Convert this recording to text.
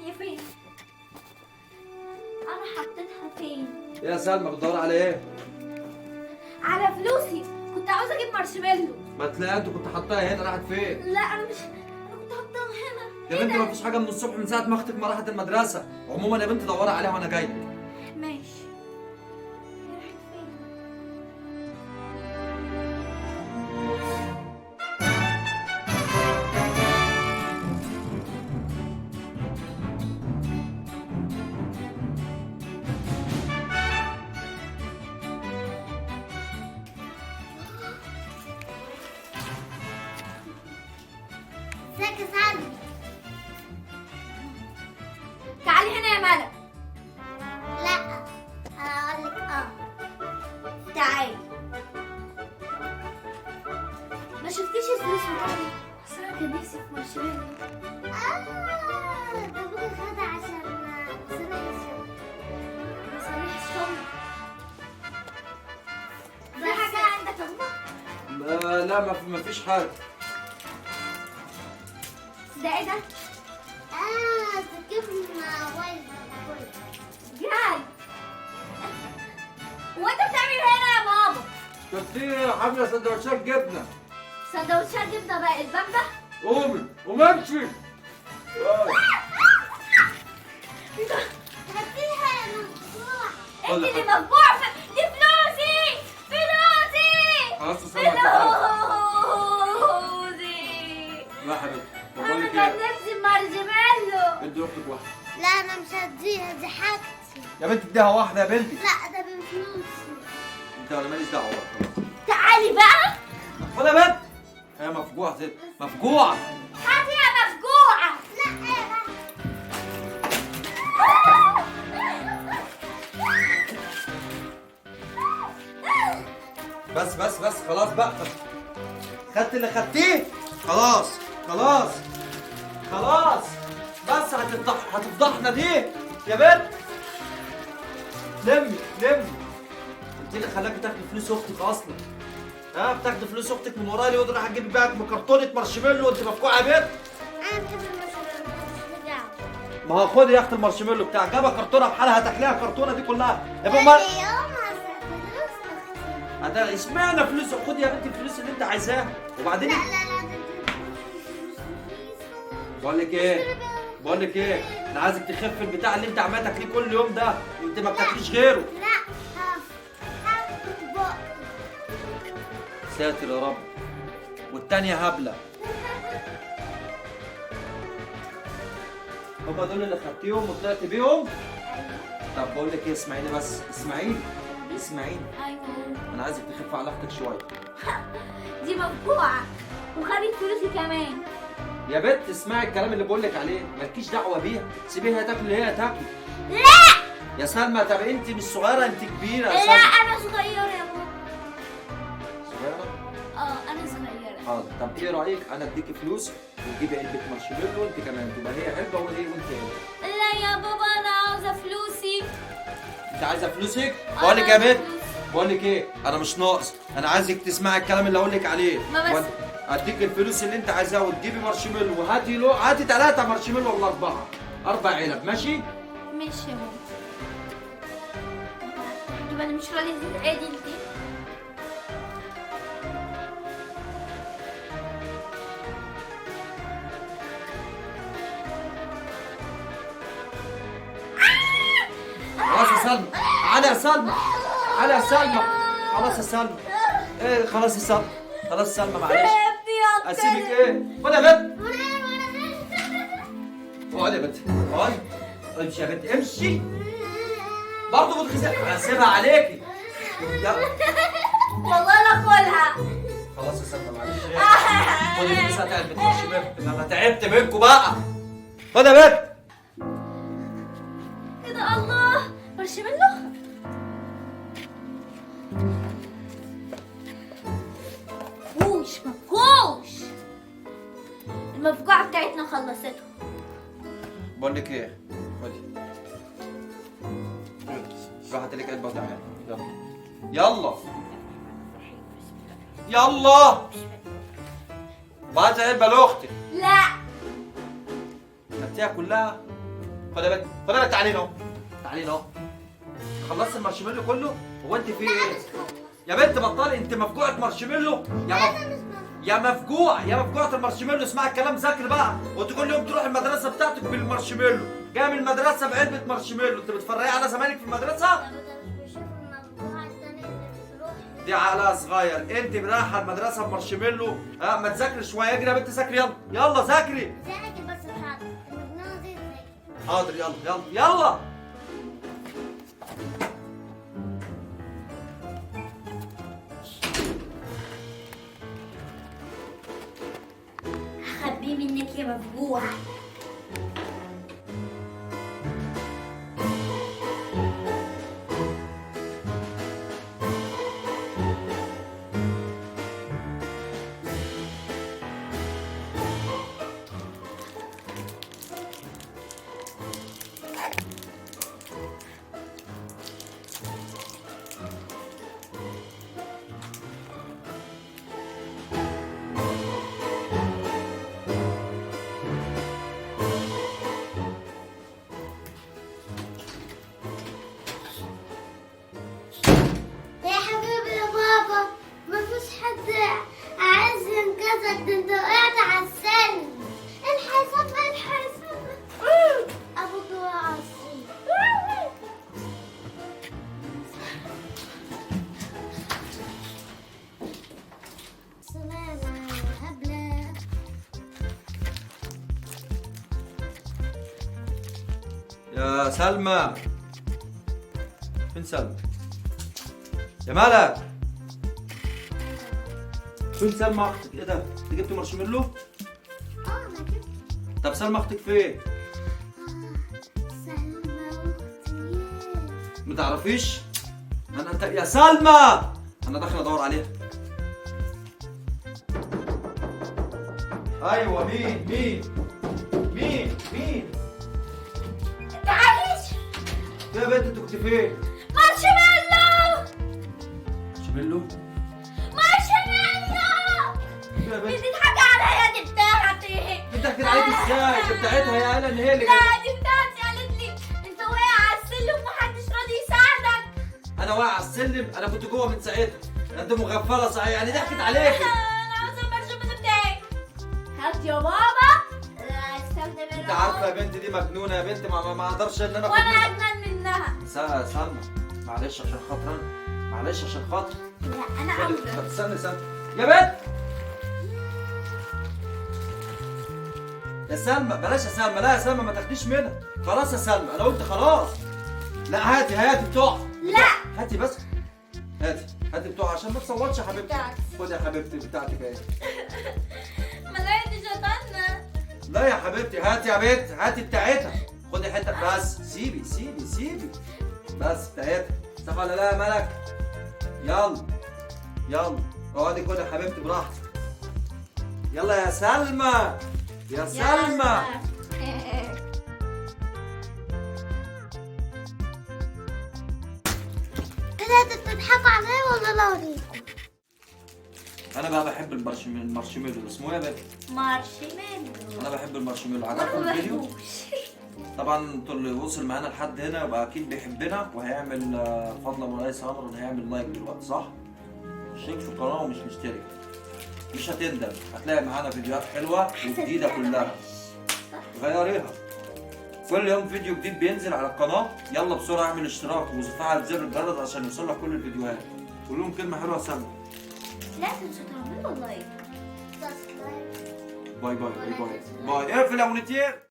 هي فين؟ انا حطيتها فين؟ يا سلمى بتدور على ايه؟ على فلوسي، كنت عاوزه اجيب مارشميلو. ما تلاقي انت كنت حاطاها هنا، راحت فين؟ لا انا كنت حاطاها هنا. يا بنتي ما فيش حاجه من الصبح من ساعه ما اختك ما راحت المدرسه. عموما يا بنتي دوري عليها وانا جاي. ماشي. هي راحت فين؟ ازيك يا سلمى؟ تعالي هنا يا ملك. لا انا اقول لك تعالي. ما شفتيش الفلوس بتاعتي؟ اصل انا كان نفسي في مارشميلو. ده ابوك خدها عشان مصاريف الشغل. مصاريف الشغل. في حاجه عندك يا بابا؟ لا ما فيش حاجه. ده ايه ده؟ تجيب موبايل. جاي. هو انت بتعمل ايه هنا يا بابا؟ شفتي حامله سندوتشات جبنه. سندوتشات جبنه بقى البامبا؟ قومي قومي امشي. هاتيها يا مفتوح. انت اللي مطبوع دي فلوسي. فلوسي. خلاص يا سلمى تعالي. فلوسي. لا يا حبيبتي بقول انا لك كان ايه؟ نفسي مارشميلو. ادي اختك واحده. لا انا مش هديها، دي حاجتي. يا بنتي اديها واحده يا بنتي. لا ده بفلوسي. انت انا ماليش دعوه خلاص. تعالي بقى. خد يا بنت. هي مفجوعه مفجوعه. هاتي يا مفجوعه. لا يا بقى. بس خلاص بقى. خدت اللي خدتيه. خلاص خلاص خلاص. بس هتفضحنا دي يا بنت. لمي. انت اللي خلاكي تاخدي فلوس اختك اصلا. بتاخدي فلوس اختك من ورايا ليه وراح تجيبي بقى بكرتونه مارشميلو وانت مفجوعه يا بنت. انا بحب المشروب مش بدعوة. ما هو خدي يا اخت المارشميلو بتاعك، جابها كرتونه بحالها هتاكليها الكرتونه دي كلها يا بابا. يوم فلوس اختي. اشمعنى فلوس؟ خدي يا بنتي الفلوس اللي انت عايزاها وبعدين. لا ده فلوس. بقول لك ايه انا عايزك تخف البتاع اللي انت عمال تاكليه كل يوم ده، انت ما بتاكليش غيره. لا هاخد بقى. ساتر يا رب. والتانية هبلة. هما دول اللي خدتيهم وطلعت بيهم؟ طب بقول لك ايه، اسمعيني بس، اسمعيني. ايوه. انا عايزك تخف على اختك شويه. دي مفجوعه وخدت فلوسي كمان. يا بنت اسمعي الكلام اللي بقول لك عليه، مالكيش دعوه بيها، سيبيها تاكل اللي هي تاكل. لا يا سلمى طب انت مش صغيره، انت كبيره يا لا سلمى. انا صغيره يا بابا. صغيره؟ انا صغيره. حاضر. طب ايه رايك انا اديكي فلوس وتجيبي علبه مارشميلو وانت كمان، تبقى هي علبه وانت علبه. لا يا بابا انا عاوزه فلوسي. انت عايزه فلوسك؟ بقول لك يا بنت، بقول لك ايه، انا مش ناقص، انا عايزك تسمعي الكلام اللي اقول لك عليه. ما بس. اديك الفلوس اللي انت عايزاها وتجيبي مارشميلو هاتي 3 مارشميلو ولا 4 علب، ماشي؟ ماشي يا بابا. يبقى انا مش راضيه ازيد عادي انت. خلاص يا سلمى، تعالى يا سلمى، تعالى يا سلمى. خلاص يا سلمى. ايه خلاص يا سلمى، خلاص يا سلمى معلش. اسيبك ايه؟ خد يا بنت. اقعدي يا بنت، اقعدي. امشي يا بنت امشي. برضه بتخزق، هسيبها عليكي. يلا. والله لا اكلها. خلاص يا سلمى معلش. خدي الفلوس هاتي علبة مارشميلو، انا تعبت منكم بقى. خد يا بنت. ايه ده؟ الله، مارشميلو. مفجوش. المفجوعة بتاعتنا خلصته. بقول لك ايه، خدي. روح هات لك علبة وتعالى. يلا يلا. بعت علبة لاختك. لا. خدتيها كلها؟ خد يا بنت، خد يا بنت، تعالي هنا اهو، تعالي هنا اهو. خلصت المارشميلو كله؟ هو انت في ايه؟ يا بنت بطلي، انت مفجوعة مارشميلو؟ يا مفجوعة المارشميلو، اسمعي الكلام، ذاكري بقى، وانت كل يوم تروحي المدرسة بتاعتك بالمارشميلو، جاية من المدرسة بعلبة مارشميلو، انت بتفرقي على زمايلك في المدرسة؟ دي عقلها صغير، انت رايحة المدرسة بمارشميلو، ما تذاكري شوية، اجري يا بنت ذاكري، يلا يلا ذاكري. ذاكر بس بحاضر. المجنونة دي ذاكر. حاضر، يلا يلا يلا. هخبيه منك يا مفجوع. يا حبيبي يا بابا، ما فيش حد عايز ينقذك، ده انت وقعت على السلم. الحساب ابوك وقع على السلم. سلامة يا هبلة. يا سلمى، فين سلمى؟ يا مالك؟ فين سلمى اختك؟ ايه ده؟ انت جبت مارشميلو؟ انا جبت. طب سلمى اختك فين؟ سلمى اختي. ما تعرفيش؟ انت يا سلمى، انا داخل ادور عليها. ايوه، مين؟ تعاليش يا بنت انت كنت فين؟ مارشميلو. مارشميلو؟ يا بنت بتضحكي عليا، دي بتاعتي. بتحكي عليك ازاي؟ دي بتاعتها يا قايله ان هي اللي لا دي بتاعتي، قالت لي انت واقع على السلم ومحدش راضي يساعدك. انا واقع على السلم، انا كنت جوه من ساعتها، انت مغفله صحيح، يعني ضحكت عليك. انا عاوزه المارشميلو بتاعي. هات يا بابا. لا استخدم انت عارفه يا بنت دي مجنونه يا بنت، ما اقدرش ان انا وانا اخد اجمل منها. سلمى، معلش عشان خاطر انا، معلش عشان خاطر. لا انا اولى. طب استني يا بنت. يا سلمى بلاش يا سلمى، لا يا سلمى ما تاخديش منها، خلاص يا سلمى انا قلت خلاص. لا هاتي بتوع. لا. هاتي بس، هاتي بتوع عشان ما تصوتش يا حبيبتي. بتاعتي. خدي يا حبيبتي بتاعتك اهي. ما لقيتش شطانة. لا يا حبيبتي، هاتي يا بنت، هاتي بتاعتها، خدي حته بس، سيبي بس بتاعتها، صح ولا لا يا ملك؟ يلا اقعدي كلي يا حبيبتي براحتك. يلا يا سلمى، يا سلمى. كده انتوا بتضحكوا عليا ولا لا اوريكم؟ انا بقى بحب المارشميلو، اسمه ايه يا بنت؟ مارشميلو. انا بحب المارشميلو، ما عجبكم الفيديو؟ بحبوش. طبعا انتوا اللي وصل معانا لحد هنا يبقى اكيد بيحبنا، وهيعمل فضل ابو رئيس عمرو هيعمل لايك دلوقتي، صح؟ اشترك في القناه ومش مشترك مش هتندم، هتلاقي معانا فيديوهات حلوه وجديده كلها، غيريها. كل يوم فيديو جديد بينزل على القناه، يلا بسرعه اعمل اشتراك وفعل زر الجرس عشان يوصلك كل الفيديوهات. قول لهم كلمه حلوه يا سلمى. لا تنسوا تعملوا لايك. سبسكرايب. باي باي باي باي باي، اقفل يا مونيتير.